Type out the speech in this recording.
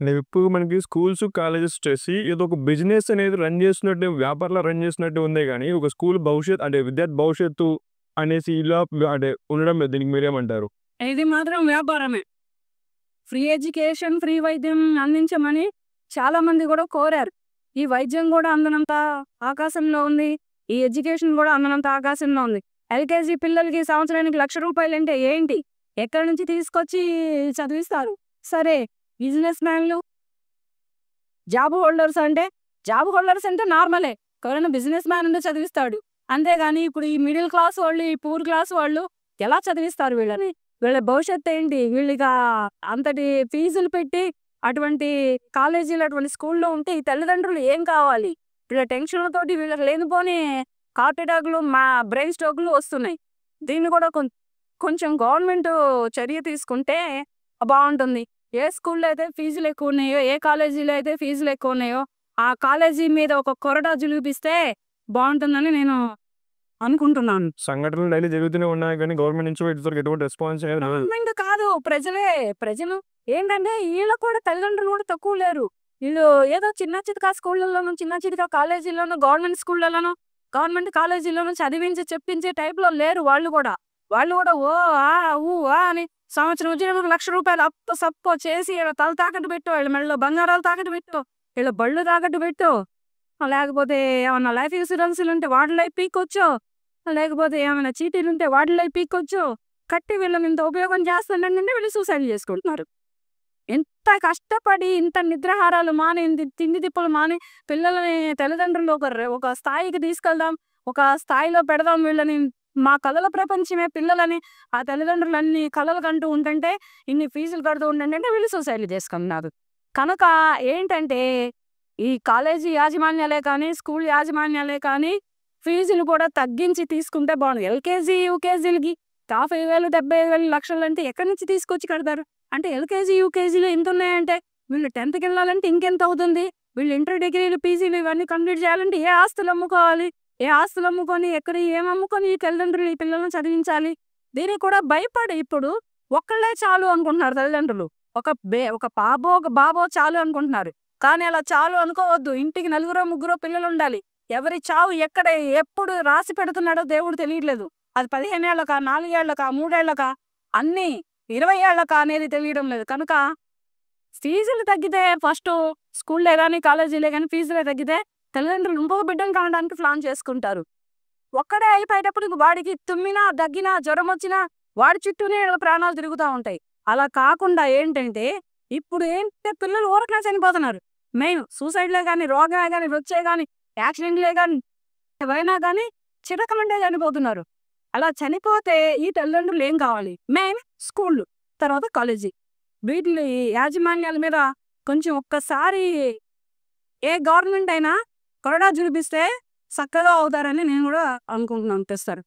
అంటే ఇప్పుడు మనకి స్కూల్స్, కాలేజెస్ వచ్చేసి ఏదో ఒక బిజినెస్ అనేది రన్ చేస్తున్నట్టే, వ్యాపారంలా రన్ చేస్తున్నట్టే ఉందే గానీ, ఒక స్కూల్ భవిష్యత్ అంటే విద్యార్థి భవిష్యత్తు అనేసి ఇలా అంటే ఉండడం లేదు. దీనికి మీరేమంటారు? ఇది మాత్రం వ్యాపారమే. ఫ్రీ ఎడ్యుకేషన్, ఫ్రీ వైద్యం అందించమని చాలామంది గూడా కోరారు. ఈ వైద్యం గూడా అందనంత ఆకాశంలో ఉంది. ఈ ఎడ్యుకేషన్ గూడా అందనంత ఆకాశంలో ఉంది. ఎల్‌కేజీ పిల్లలకి సంవత్సరానికి ₹1,00,000 అంటే ఏంటి? ఎక్కడి నుంచి తీసుకొచ్చి చదివిస్తారు? సరే, బిజినెస్ మ్యాన్‌లు, జాబ్ హోల్డర్స్ అంటే నార్మలే. ఎవరైనా బిజినెస్ మ్యాన్ ఉంటే చదివిస్తాడు. అంతేగాని ఇప్పుడు ఈ మిడిల్ క్లాస్ వాళ్ళు, ఈ పూర్ క్లాస్ వాళ్ళు ఎలా చదివిస్తారు వీళ్ళని? వీళ్ళ భవిష్యత్తు ఏంటి? వీళ్ళిక అంతటి ఫీజులు పెట్టి అటువంటి కాలేజీలు, అటువంటి స్కూల్‌లో ఉంటే ఈ తల్లిదండ్రులు ఏం కావాలి? వీళ్ళ టెన్షన్‌లతోటి వీళ్ళకి లేనిపోని హార్ట్ అటాక్‌లు, బ్రెయిన్ స్ట్రోక్‌లు వస్తున్నాయి. దీన్ని కూడా కొంచెం గవర్నమెంటు చర్య తీసుకుంటే బావుంటుంది. ఏ స్కూల్‌లో అయితే ఫీజులు ఎక్కువున్నాయో, ఏ కాలేజీలో అయితే ఫీజులు ఎక్కువున్నాయో, ఆ కాలేజీ మీద ఒక కొరడా జులిపిస్తే బావుంటుందని నేను అనుకుంటున్నాను. సంఘటనలు డైలీ జరుగుతూనే ఉన్నాయి గానీ, గవర్నమెంట్ నుంచి ఇటువరకు ఎటువంటి రెస్పాన్స్ అనేది రాలేదు. గవర్నమెంట్ కాదు, ప్రజలే. ప్రజలు ఏంటంటే ఈళ్ళకి కూడా తల్లిదండ్రులు కూడా తక్కువ లేరు. ఈళ్ళు ఏదో చిన్న చితకా స్కూళ్ళలోనూ, చిన్న చితకా కాలేజీల్లోనూ, గవర్నమెంట్ స్కూళ్ళలోనూ, గవర్నమెంట్ కాలేజీల్లోనూ చదివించి, చెప్పించే టైప్‌లో లేరు వాళ్ళు గూడా. వాళ్ళు గూడా ఓ, ఆ, ఊ, ఆ అని సంవత్సరం ఉద్యోగానికి ₹1,00,000 అప్పో సప్పో చేసి ఈళ్ళ తల తాకట్టు పెట్టో, ఈళ్ళ మెడలో బంగారాలు తాకట్టు పెట్టో, ఈళ్ళ బళ్ళు తాకట్టు పెట్టో, లేకపోతే ఏమన్నా లైఫ్ ఇన్సూరెన్స్‌లుంటే వాటిలో పీక్కొచ్చో, లేకపోతే ఏమైనా చీటీలుంటే వాటిలో పీక్కొచ్చో, కట్టి వీళ్ళని ఇంత ఉపయోగం చేస్తున్నానంటే వీళ్ళు సూసైడ్ చేసుకుంటున్నారు. ఎంత కష్టపడి ఇంత నిద్రాహారాలు మాని, తిండి తిప్పలు మాని పిల్లలని తల్లిదండ్రులు ఒక స్థాయికి తీసుకెళ్దాం, ఒక స్థాయిలో పెడదాం వీళ్ళని, మా కలల ప్రపంచమే పిల్లలని ఆ తల్లిదండ్రులన్నీ కలలు కంటూ ఉంటుంటే, ఇన్ని ఫీజులు కడుతూ ఉంటుంటే వీళ్ళు సూసైడ్‌లు చేసుకున్నారు. కనుక ఏంటంటే, ఈ కాలేజీ యాజమాన్యాలే కానీ, స్కూల్ యాజమాన్యాలే కానీ ఫీజులు కూడా తగ్గించి తీసుకుంటే బావుండు. ఎల్‌కేజీ, యూకేజీలకి 50,000, 70,000, లక్షలంటే ఎక్కడి నుంచి తీసుకొచ్చి కడతారు? అంటే ఎల్‌కేజీ, యూకేజీలో ఇంతున్నాయంటే వీళ్ళు 10థ్‌కెళ్ళాలంటే ఇంకెంత అవుతుంది? వీళ్ళు ఇంటర్ డిగ్రీలు, పీజీలు ఇవన్నీ కంప్లీట్ చేయాలంటే ఏ ఆస్తులు అమ్ముకోవాలి? ఏ ఆస్తులు అమ్ముకొని, ఎక్కడ ఏం అమ్ముకొని ఈ తల్లిదండ్రులు ఈ పిల్లల్ని చదివించాలి? దీనికి కూడా భయపడి ఇప్పుడు ఒక్కళ్ళే చాలు అనుకుంటున్నారు తల్లిదండ్రులు. ఒక బాబో చాలు అనుకుంటున్నారు. కానీ అలా చాలు అనుకోవద్దు. ఇంటికి నలుగురో, ముగ్గురో పిల్లలుండాలి. ఎవరి చావు ఎక్కడ, ఎప్పుడు రాసి పెడుతున్నాడో దేవుడు తెలియట్లేదు. అది 15 ఏళ్లకా, 4 ఏళ్లకా, 3 ఏళ్లకా, అన్నీ 20 ఏళ్లకా అనేది తెలియడం లేదు. కనుక ఫీజులు తగ్గితే ఫస్టు స్కూల్‌లే గానీ, కాలేజీలే గానీ ఫీజులే తగ్గితే తల్లిదండ్రులు ఇంకొక బిడ్డని కనడానికి ప్లాన్ చేసుకుంటారు. ఒక్కడే అయిపోయేటప్పటికి వాడికి తుమ్మినా, దగ్గినా, జ్వరమొచ్చినా వాడి చుట్టూనే ప్రాణాలు తిరుగుతా ఉంటాయి. అలా కాకుండా ఏంటంటే, ఇప్పుడు ఏంటంటే పిల్లలు ఊరకనే చనిపోతున్నారు. మెయిన్ సూసైడ్‌లే గానీ, రోగమే గానీ, వచ్చే గానీ, యాక్సిడెంట్‌లే గానీ, ఏవైనా గానీ చిటకమంటే చనిపోతున్నారు. అలా చనిపోతే ఈ తల్లిదండ్రులు ఏం కావాలి? మెయిన్ స్కూళ్ళు, తర్వాత కాలేజీ. వీటిలి యాజమాన్యాల మీద కొంచెం ఒక్కసారి ఏ గవర్నమెంట్ అయినా కొరడా జులిపిస్తే చక్కగా అవుతారని నేను గూడా అనుకుంటున్నాను తెస్తారు.